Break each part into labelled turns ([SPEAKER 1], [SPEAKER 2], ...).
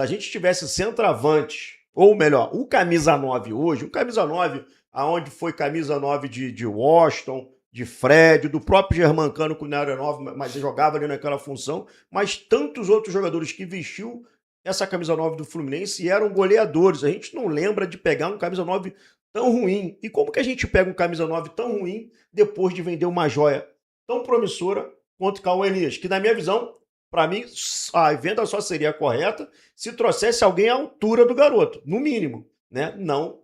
[SPEAKER 1] Se a gente tivesse centroavante, ou melhor, o camisa 9 hoje, o camisa 9, aonde foi camisa 9 de Washington, de Fred, do próprio Germancano, que não era 9, mas jogava ali naquela função, mas tantos outros jogadores que vestiu essa camisa 9 do Fluminense e eram goleadores. A gente não lembra de pegar um camisa 9 tão ruim. E como que a gente pega um camisa 9 tão ruim depois de vender uma joia tão promissora quanto o Cauã Elias? Que, na minha visão, para mim, a venda só seria correta se trouxesse alguém à altura do garoto, no mínimo, né? Não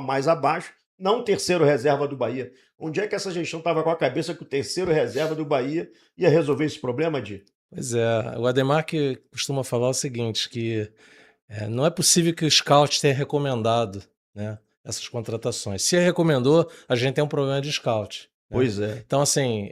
[SPEAKER 1] mais abaixo, não terceiro reserva do Bahia. Onde é que essa gestão estava com a cabeça que o terceiro reserva do Bahia ia resolver esse problema, Di?
[SPEAKER 2] Pois é, o Ademar que costuma falar o seguinte, que não é possível que o scout tenha recomendado, né, essas contratações. Se recomendou, a gente tem um problema de scout, né?
[SPEAKER 1] Pois é.
[SPEAKER 2] Então, assim,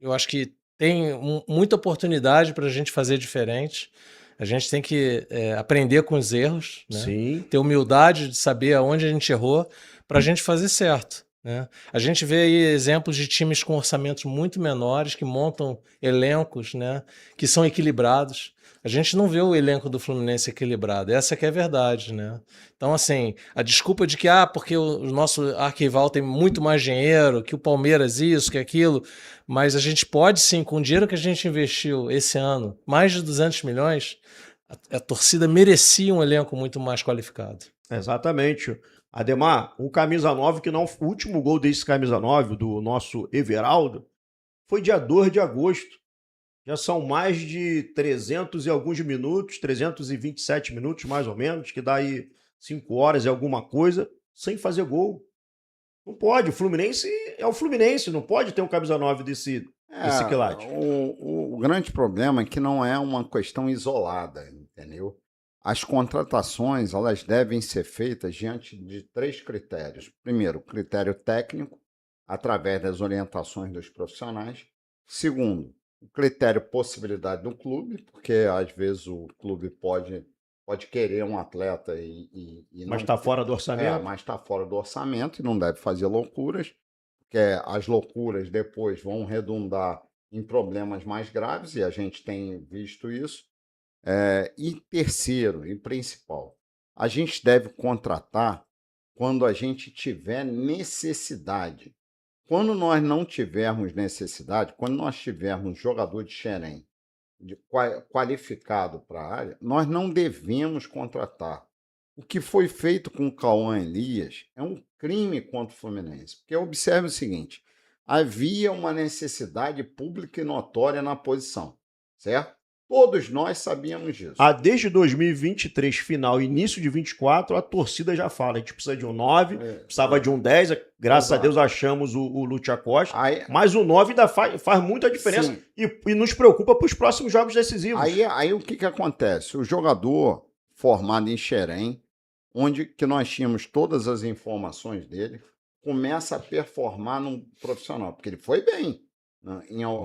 [SPEAKER 2] eu acho que tem muita oportunidade para a gente fazer diferente. A gente tem que aprender com os erros, né?
[SPEAKER 1] Sim.
[SPEAKER 2] Ter humildade de saber aonde a gente errou para a gente fazer certo, né? A gente vê aí exemplos de times com orçamentos muito menores que montam elencos, né, que são equilibrados. A gente não vê o elenco do Fluminense equilibrado, essa que é a verdade, né? Então, assim, a desculpa de que, porque o nosso arquival tem muito mais dinheiro, que o Palmeiras isso, que aquilo, mas a gente pode sim, com o dinheiro que a gente investiu esse ano, mais de 200 milhões, a torcida merecia um elenco muito mais qualificado.
[SPEAKER 1] Exatamente. Ademar, um camisa 9 que não. O último gol desse camisa 9, do nosso Everaldo, foi dia 2 de agosto. Já são mais de 300 e alguns minutos, 327 minutos mais ou menos, que dá aí 5 horas e alguma coisa, sem fazer gol. Não pode, o Fluminense é o Fluminense, não pode ter um camisa 9 desse quilate.
[SPEAKER 3] O grande problema é que não é uma questão isolada, entendeu? As contratações, elas devem ser feitas diante de 3 critérios. Primeiro, critério técnico, através das orientações dos profissionais. Segundo, o critério possibilidade do clube, porque às vezes o clube pode querer um atleta e
[SPEAKER 1] mas está fora do orçamento.
[SPEAKER 3] Mas está fora do orçamento e não deve fazer loucuras, porque as loucuras depois vão redundar em problemas mais graves, e a gente tem visto isso. E terceiro e principal, a gente deve contratar quando a gente tiver necessidade. Quando nós não tivermos necessidade, quando nós tivermos jogador de xerém qualificado para a área, nós não devemos contratar. O que foi feito com o Cauã Elias é um crime contra o Fluminense. Porque observe o seguinte, havia uma necessidade pública e notória na posição, certo? Todos nós sabíamos disso.
[SPEAKER 1] Desde 2023, final, início de 24, a torcida já fala, a gente precisa de um 9, precisava de um 10, graças a Deus achamos o Lúcio Acosta, mas o 9 ainda faz muita diferença e nos preocupa para os próximos jogos decisivos.
[SPEAKER 3] Aí o que acontece? O jogador formado em Xerém, onde que nós tínhamos todas as informações dele, começa a performar num profissional, porque ele foi bem.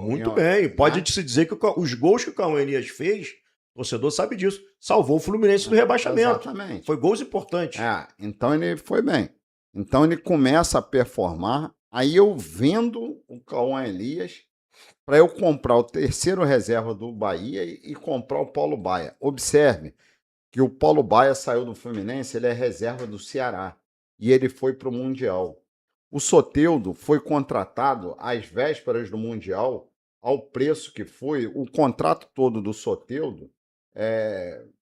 [SPEAKER 1] Muito bem, pode-se dizer que os gols que o Cauã Elias fez, o torcedor sabe disso, salvou o Fluminense do rebaixamento.
[SPEAKER 3] Exatamente.
[SPEAKER 1] Foi gols importantes.
[SPEAKER 3] Então ele foi bem. Então ele começa a performar, aí eu vendo o Cauã Elias para eu comprar o terceiro reserva do Bahia e comprar o Paulo Baia. Observe que o Paulo Baia saiu do Fluminense, ele é reserva do Ceará e ele foi para o Mundial. O Soteldo foi contratado às vésperas do Mundial, ao preço que foi. O contrato todo do Soteldo,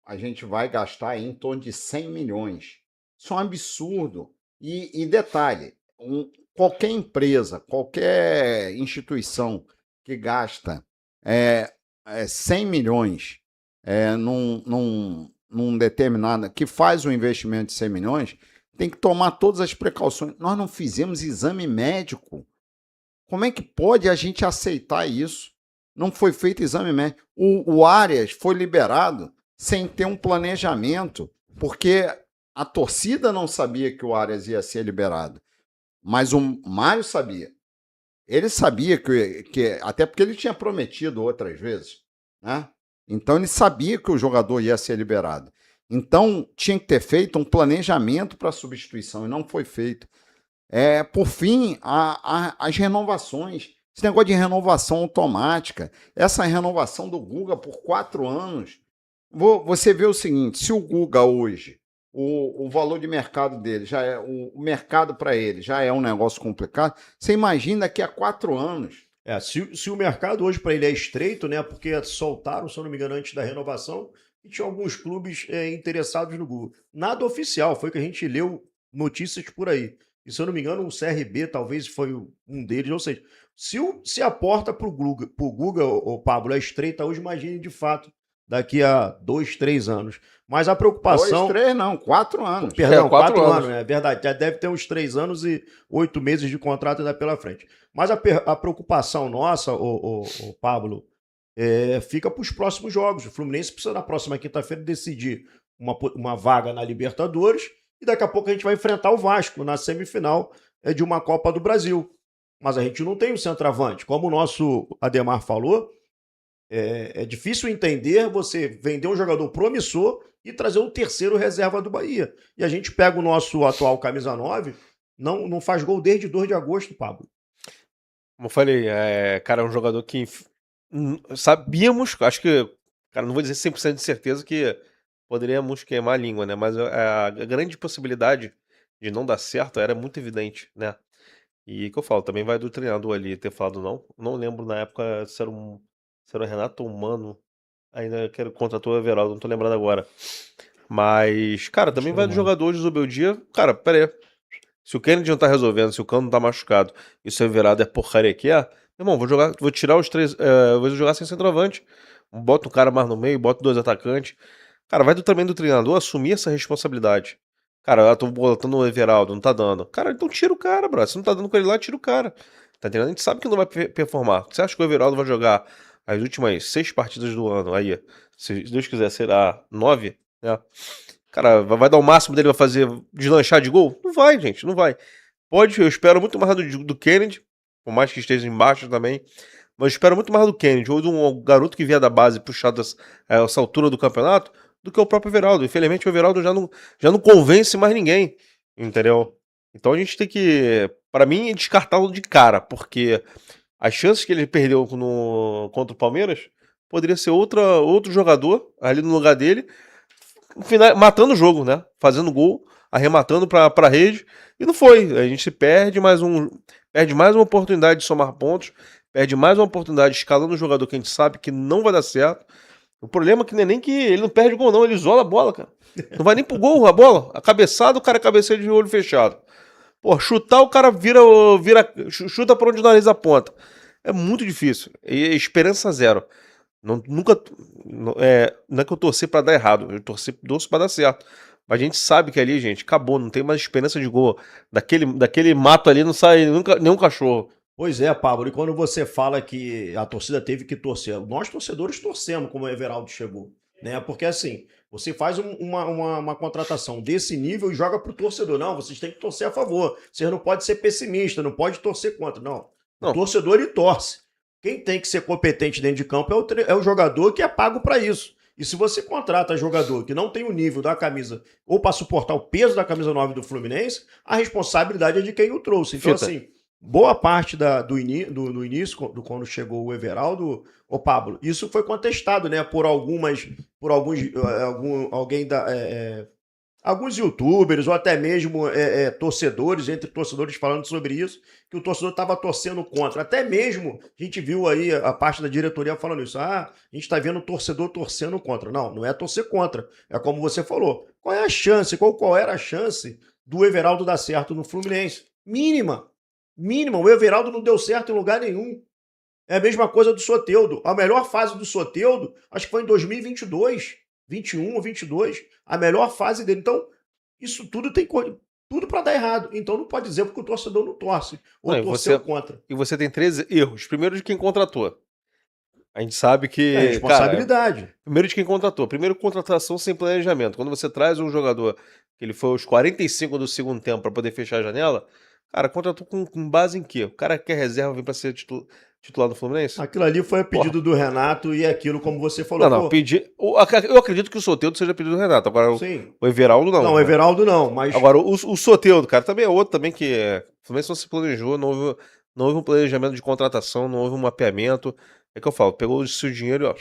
[SPEAKER 3] a gente vai gastar aí em torno de 100 milhões. Isso é um absurdo. E detalhe, qualquer empresa, qualquer instituição que gasta 100 milhões num determinado, que faz um investimento de 100 milhões, tem que tomar todas as precauções. Nós não fizemos exame médico. Como é que pode a gente aceitar isso? Não foi feito exame médico. O Arias foi liberado sem ter um planejamento, porque a torcida não sabia que o Arias ia ser liberado. Mas o Mário sabia. Ele sabia que até porque ele tinha prometido outras vezes, né? Então ele sabia que o jogador ia ser liberado. Então, tinha que ter feito um planejamento para a substituição e não foi feito. Por fim, as renovações. Esse negócio de renovação automática. Essa renovação do Guga por 4 anos. Você vê o seguinte, se o Guga hoje, o valor de mercado dele já é, o mercado para ele já é um negócio complicado, você imagina daqui a 4 anos.
[SPEAKER 1] Se o mercado hoje para ele é estreito, né? Porque soltaram, se eu não me engano, antes da renovação, e tinha alguns clubes interessados no Google. Nada oficial, foi que a gente leu notícias por aí. E se eu não me engano, o CRB talvez foi um deles. Ou seja, se a porta para o Google, o Pablo, é estreita hoje, imagine de fato daqui a 2, 3 anos. Mas a
[SPEAKER 3] 2,
[SPEAKER 1] preocupação.
[SPEAKER 3] 3, não, 4 anos.
[SPEAKER 1] Perdão,
[SPEAKER 4] 4
[SPEAKER 1] 4 anos,
[SPEAKER 4] anos.
[SPEAKER 1] é verdade. Já deve ter uns 3 anos e 8 meses de contrato ainda pela frente. Mas a preocupação nossa, o Pablo, fica para os próximos jogos. O Fluminense precisa, na próxima quinta-feira, decidir uma vaga na Libertadores e daqui a pouco a gente vai enfrentar o Vasco na semifinal de uma Copa do Brasil. Mas a gente não tem um centroavante. Como o nosso Ademar falou, é difícil entender você vender um jogador promissor e trazer um terceiro reserva do Bahia. E a gente pega o nosso atual camisa 9, não faz gol desde 2 de agosto, Pablo.
[SPEAKER 4] Como eu falei, cara, é um jogador que sabíamos, acho que, cara, não vou dizer 100% de certeza que poderíamos queimar a língua, né? Mas a grande possibilidade de não dar certo era muito evidente, né? E que eu falo, também vai do treinador ali ter falado não. Não lembro na época se era o Renato ou o Mano, ainda que era contratou o Everaldo, não tô lembrando agora. Mas, cara, também vai do jogador de Zubeldia. Cara, pera aí. Se o Kennedy não tá resolvendo, se o Cano não tá machucado e se o Everaldo é porcaria que é, irmão, vou tirar os 3, vou jogar sem centroavante. Bota um cara mais no meio, bota 2 atacantes. Cara, vai também do treinador assumir essa responsabilidade. Cara, eu tô botando o Everaldo, não tá dando. Cara, então tira o cara, bro. Se não tá dando com ele lá, tira o cara. Tá entendendo? A gente sabe que não vai performar. Você acha que o Everaldo vai jogar as últimas 6 partidas do ano aí? Se Deus quiser, será 9, né? Cara, vai dar o máximo dele, vai fazer deslanchar de gol? Não vai, gente, não vai. Pode, eu espero muito mais do Kennedy, por mais que esteja embaixo também. Mas eu espero muito mais do Kennedy, ou de um garoto que vier da base puxado essa altura do campeonato, do que o próprio Everaldo. Infelizmente o Everaldo já não convence mais ninguém, entendeu? Então a gente tem que, para mim, descartá-lo de cara, porque as chances que ele perdeu contra o Palmeiras poderia ser outro jogador ali no lugar dele, matando o jogo, né? Fazendo gol, arrematando pra rede, e não foi. A gente perde mais uma oportunidade de somar pontos, perde mais uma oportunidade escalando um jogador que a gente sabe que não vai dar certo. O problema é que não é nem que ele não perde gol, não, ele isola a bola, cara. Não vai nem pro gol a bola. A cabeçada, o cara cabeceia de olho fechado. Pô, chutar, o cara chuta pra onde o nariz aponta. É muito difícil. E esperança zero. Nunca. Não é que eu torci pra dar errado, eu torço pra dar certo. Mas a gente sabe que ali, gente, acabou, não tem mais esperança de gol. Daquele mato ali não sai nunca nenhum cachorro.
[SPEAKER 1] Pois é, Pablo, e quando você fala que a torcida teve que torcer, nós torcedores torcemos como o Everaldo chegou, né? Porque assim, você faz uma contratação desse nível e joga pro torcedor. Não, vocês têm que torcer a favor. Vocês não podem ser pessimista, não pode torcer contra. Não. O
[SPEAKER 4] Não.
[SPEAKER 1] torcedor ele torce. Quem tem que ser competente dentro de campo é o jogador que é pago para isso. E se você contrata jogador que não tem o nível da camisa ou para suportar o peso da camisa 9 do Fluminense, a responsabilidade é de quem o trouxe. Então,
[SPEAKER 4] Fita.
[SPEAKER 1] assim, boa parte do início, quando chegou o Everaldo, o Pablo, isso foi contestado, né, por alguns youtubers ou até mesmo torcedores, entre torcedores falando sobre isso, que o torcedor estava torcendo contra. Até mesmo a gente viu aí a parte da diretoria falando isso. A gente está vendo o torcedor torcendo contra. Não, não é torcer contra. É como você falou. Qual é a chance, qual era a chance do Everaldo dar certo no Fluminense? Mínima. Mínima. O Everaldo não deu certo em lugar nenhum. É a mesma coisa do Soteldo. A melhor fase do Soteldo, acho que foi em 2022, 21 ou 22, a melhor fase dele. Então, isso tudo tem tudo para dar errado. Então não pode dizer porque o torcedor não torce ou
[SPEAKER 4] Não,
[SPEAKER 1] torceu contra.
[SPEAKER 4] E você tem 13 erros. Primeiro de quem contratou. A gente sabe que,
[SPEAKER 1] É responsabilidade.
[SPEAKER 4] Cara, primeiro de quem contratou. Primeiro, contratação sem planejamento. Quando você traz um jogador que ele foi aos 45 do segundo tempo para poder fechar a janela, cara, contratou com base em quê? O cara quer reserva, vem para ser titular do Fluminense?
[SPEAKER 1] Aquilo ali foi a pedido do Renato e aquilo, como você falou.
[SPEAKER 4] Não, eu acredito que o Soteldo seja pedido do Renato. Agora,
[SPEAKER 1] sim.
[SPEAKER 4] O Everaldo não.
[SPEAKER 1] Não, o Everaldo não, mas...
[SPEAKER 4] Agora, o Soteldo, cara, também é outro também que o Fluminense não se planejou, não houve um planejamento de contratação, não houve um mapeamento. É que eu falo, pegou o seu dinheiro e ó,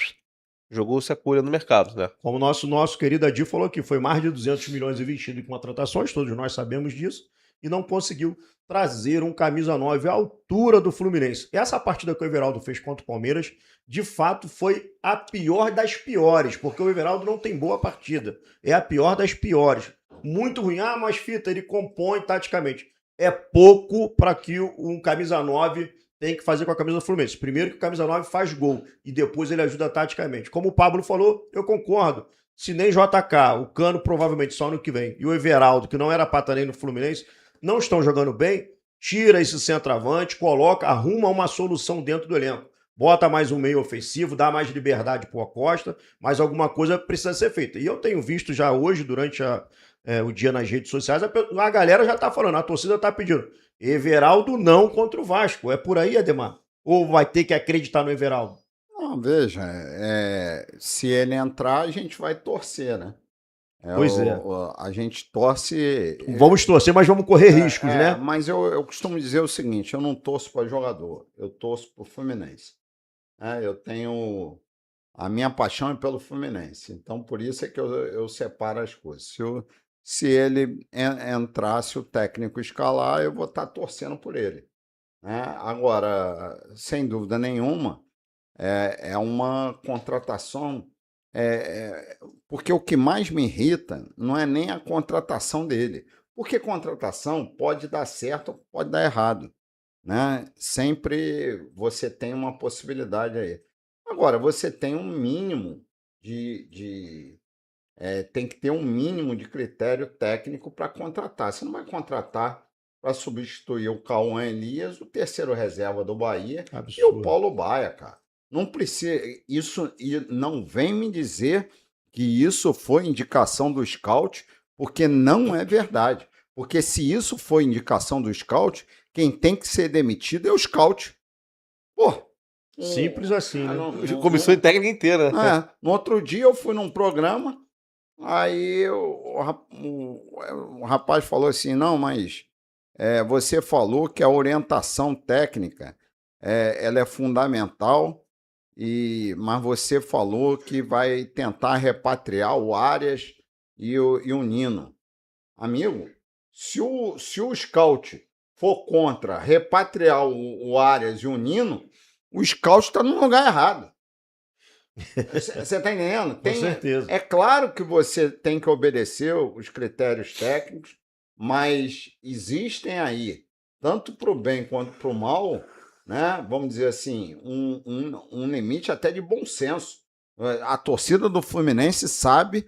[SPEAKER 4] jogou-se a colha no mercado, né?
[SPEAKER 1] Como o nosso querido Adi falou aqui, foi mais de 200 milhões investido em contratações, todos nós sabemos disso, e não conseguiu trazer um camisa 9 à altura do Fluminense. Essa partida que o Everaldo fez contra o Palmeiras, de fato, foi a pior das piores, porque o Everaldo não tem boa partida. É a pior das piores. Muito ruim. Ah, mas Fita, ele compõe taticamente. É pouco para que um camisa 9 tem que fazer com a camisa do Fluminense. Primeiro que o camisa 9 faz gol e depois ele ajuda taticamente. Como o Pablo falou, eu concordo. Se nem JK, o Cano provavelmente só no que vem, e o Everaldo, que não era pata nem no Fluminense, não estão jogando bem, tira esse centroavante, coloca, arruma uma solução dentro do elenco. Bota mais um meio ofensivo, dá mais liberdade pro Acosta, mas alguma coisa precisa ser feita. E eu tenho visto já hoje, durante o dia nas redes sociais, a galera já tá falando, a torcida tá pedindo Everaldo não contra o Vasco. É por aí, Ademar? Ou vai ter que acreditar no Everaldo?
[SPEAKER 3] Não, veja, se ele entrar, a gente vai torcer, né?
[SPEAKER 1] Pois é.
[SPEAKER 3] A gente torce.
[SPEAKER 1] Vamos torcer, mas vamos correr riscos, né?
[SPEAKER 3] Mas eu costumo dizer o seguinte: eu não torço para jogador, eu torço para o Fluminense. Eu tenho. A minha paixão é pelo Fluminense, então por isso é que eu separo as coisas. Se ele entrar, se o técnico escalar, eu vou estar torcendo por ele. Agora, sem dúvida nenhuma, é uma contratação. Porque o que mais me irrita não é nem a contratação dele. Porque contratação pode dar certo ou pode dar errado, né? Sempre você tem uma possibilidade aí. Agora, você tem um mínimo tem que ter um mínimo de critério técnico para contratar. Você não vai contratar para substituir o Cauã Elias, o terceiro reserva do Bahia,
[SPEAKER 1] Absurdo.
[SPEAKER 3] e o Paulo Baia, cara. Não precisa. Isso, e não vem me dizer que isso foi indicação do scout, porque não é verdade. Porque se isso foi indicação do scout, quem tem que ser demitido é o scout. Pô.
[SPEAKER 1] Simples assim, né?
[SPEAKER 4] Comissão técnica inteira.
[SPEAKER 3] No outro dia eu fui num programa, aí o rapaz falou assim, não, mas você falou que a orientação técnica ela é fundamental, mas você falou que vai tentar repatriar o Arias e o Nino. Amigo, se o scout for contra repatriar o Arias e o Nino, o scout está no lugar errado. Você está entendendo?
[SPEAKER 1] Com certeza.
[SPEAKER 3] É claro que você tem que obedecer os critérios técnicos, mas existem aí, tanto para o bem quanto para o mal, né? Vamos dizer assim, um limite até de bom senso. A torcida do Fluminense sabe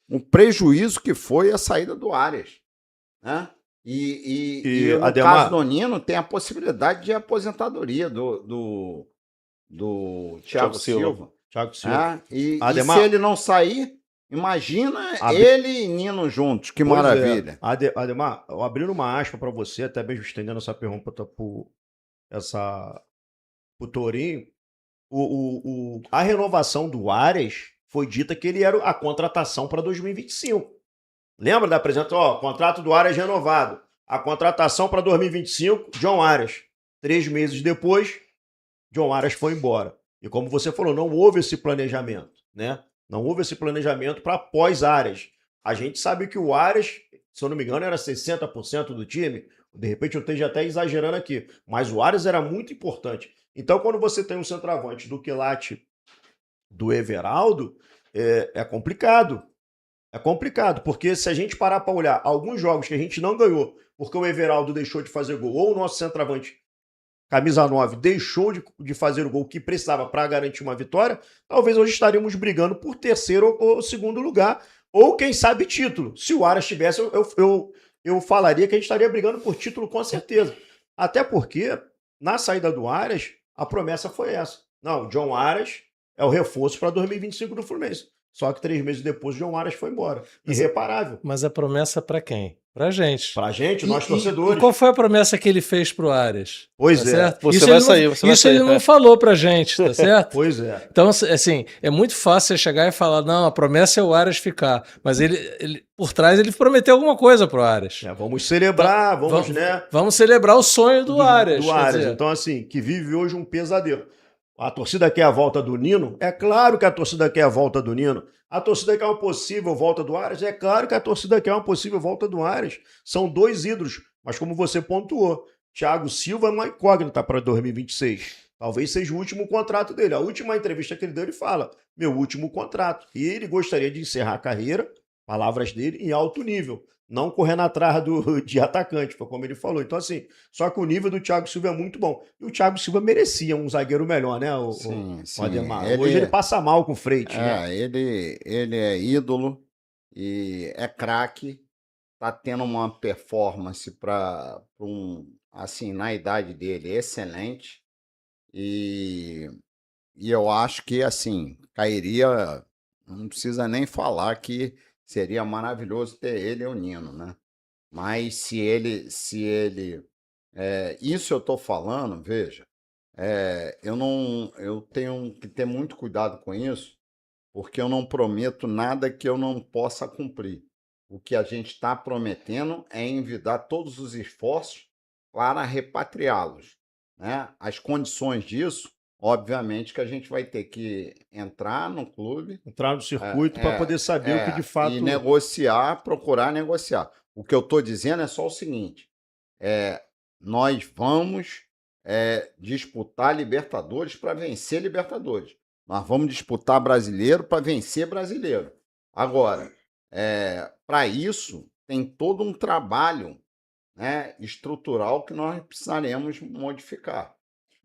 [SPEAKER 3] o prejuízo que foi a saída do Arias, né? E no
[SPEAKER 1] Ademar,
[SPEAKER 3] caso do Nino, tem a possibilidade de aposentadoria do Thiago Silva.
[SPEAKER 1] Thiago Silva.
[SPEAKER 3] E
[SPEAKER 1] Ademar,
[SPEAKER 3] se ele não sair, imagina ele e Nino juntos. Que maravilha.
[SPEAKER 1] Ademar, eu abrindo uma aspa para você, até mesmo estendendo essa pergunta pro Torinho. A renovação do Arias foi dita que ele era a contratação para 2025. Lembra da apresentação? Contrato do Arias renovado. A contratação para 2025, John Arias. 3 meses depois, John Arias foi embora. E como você falou, não houve esse planejamento, né? Não houve esse planejamento para pós-Arias. A gente sabe que o Arias, se eu não me engano, era 60% do time. De repente eu esteja até exagerando aqui. Mas o Arias era muito importante. Então, quando você tem um centroavante do quilate do Everaldo, é complicado. É complicado, porque se a gente parar para olhar alguns jogos que a gente não ganhou porque o Everaldo deixou de fazer gol, ou o nosso centroavante, camisa 9, deixou de fazer o gol que precisava para garantir uma vitória, talvez hoje estaríamos brigando por terceiro ou segundo lugar, ou quem sabe título. Se o Arias tivesse, eu falaria que a gente estaria brigando por título com certeza. Até porque, na saída do Arias, a promessa foi essa. Não, o John Arias é o reforço para 2025 do Fluminense. Só que 3 meses depois, o John Arias foi embora. Irreparável.
[SPEAKER 2] Mas a promessa para quem? Pra gente.
[SPEAKER 1] Pra gente, nós torcedores.
[SPEAKER 2] E qual foi a promessa que ele fez pro Arias?
[SPEAKER 1] Pois
[SPEAKER 2] tá
[SPEAKER 1] é.
[SPEAKER 2] certo?
[SPEAKER 4] Você vai sair.
[SPEAKER 2] Isso ele não falou pra gente, tá certo?
[SPEAKER 1] Pois é.
[SPEAKER 2] Então, assim, é muito fácil você chegar e falar, não, a promessa é o Arias ficar. Mas ele por trás, ele prometeu alguma coisa pro Arias.
[SPEAKER 1] Vamos celebrar, né?
[SPEAKER 2] Vamos celebrar o sonho do Arias.
[SPEAKER 1] Do Arias. Então, assim, que vive hoje um pesadelo. A torcida quer a volta do Nino? É claro que a torcida quer a volta do Nino. A torcida quer uma possível volta do Arias? É claro que a torcida quer uma possível volta do Arias. São 2 ídolos, mas como você pontuou, Thiago Silva é uma incógnita para 2026. Talvez seja o último contrato dele. A última entrevista que ele deu, ele fala, meu último contrato. E ele gostaria de encerrar a carreira, palavras dele, em alto nível. Não correndo atrás de atacante, foi como ele falou. Então, assim, só que o nível do Thiago Silva é muito bom. E o Thiago Silva merecia um zagueiro melhor, né,
[SPEAKER 3] Sim,
[SPEAKER 1] o
[SPEAKER 3] sim.
[SPEAKER 1] Ademar? Hoje ele passa mal com o Freitas, né?
[SPEAKER 3] Ele é ídolo e é craque. Tá tendo uma performance para assim, na idade dele, excelente. E eu acho que, assim, cairia, não precisa nem falar que seria maravilhoso ter ele e o Nino, né? Mas isso eu tô falando, veja, eu tenho que ter muito cuidado com isso, porque eu não prometo nada que eu não possa cumprir. O que a gente está prometendo é envidar todos os esforços para repatriá-los, né? As condições disso, obviamente, que a gente vai ter que entrar no clube,
[SPEAKER 1] Entrar no circuito para poder saber o que de fato...
[SPEAKER 3] e negociar, procurar negociar. O que eu estou dizendo é só o seguinte, nós vamos disputar Libertadores para vencer Libertadores. Nós vamos disputar brasileiro para vencer brasileiro. Agora, para isso, tem todo um trabalho, né, estrutural que nós precisaremos modificar.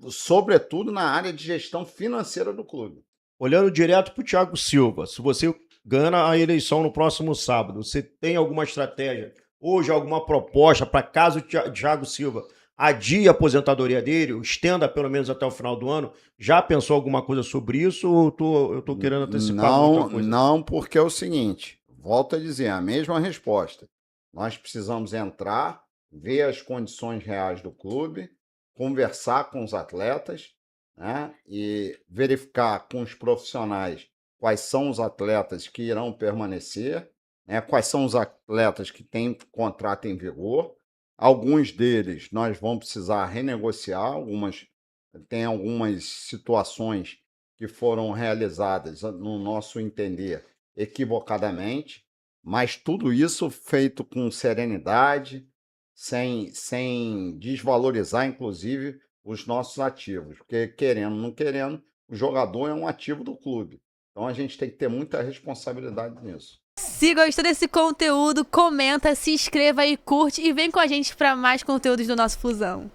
[SPEAKER 3] Sobretudo na área de gestão financeira do clube.
[SPEAKER 1] Olhando direto para o Thiago Silva, se você ganha a eleição no próximo sábado, você tem alguma estratégia, hoje alguma proposta para caso o Thiago Silva adie a aposentadoria dele, ou estenda pelo menos até o final do ano? Já pensou alguma coisa sobre isso ou eu estou querendo antecipar muita coisa?
[SPEAKER 3] Não, porque é o seguinte, volto a dizer, a mesma resposta. Nós precisamos entrar, ver as condições reais do clube, conversar com os atletas, né, e verificar com os profissionais quais são os atletas que irão permanecer, né, quais são os atletas que têm contrato em vigor. Alguns deles nós vamos precisar renegociar, tem algumas situações que foram realizadas, no nosso entender, equivocadamente, mas tudo isso feito com serenidade, sem desvalorizar, inclusive, os nossos ativos, porque querendo ou não querendo, o jogador é um ativo do clube. Então a gente tem que ter muita responsabilidade nisso.
[SPEAKER 5] Se gostou desse conteúdo, comenta, se inscreva e curte e vem com a gente para mais conteúdos do nosso Flusão.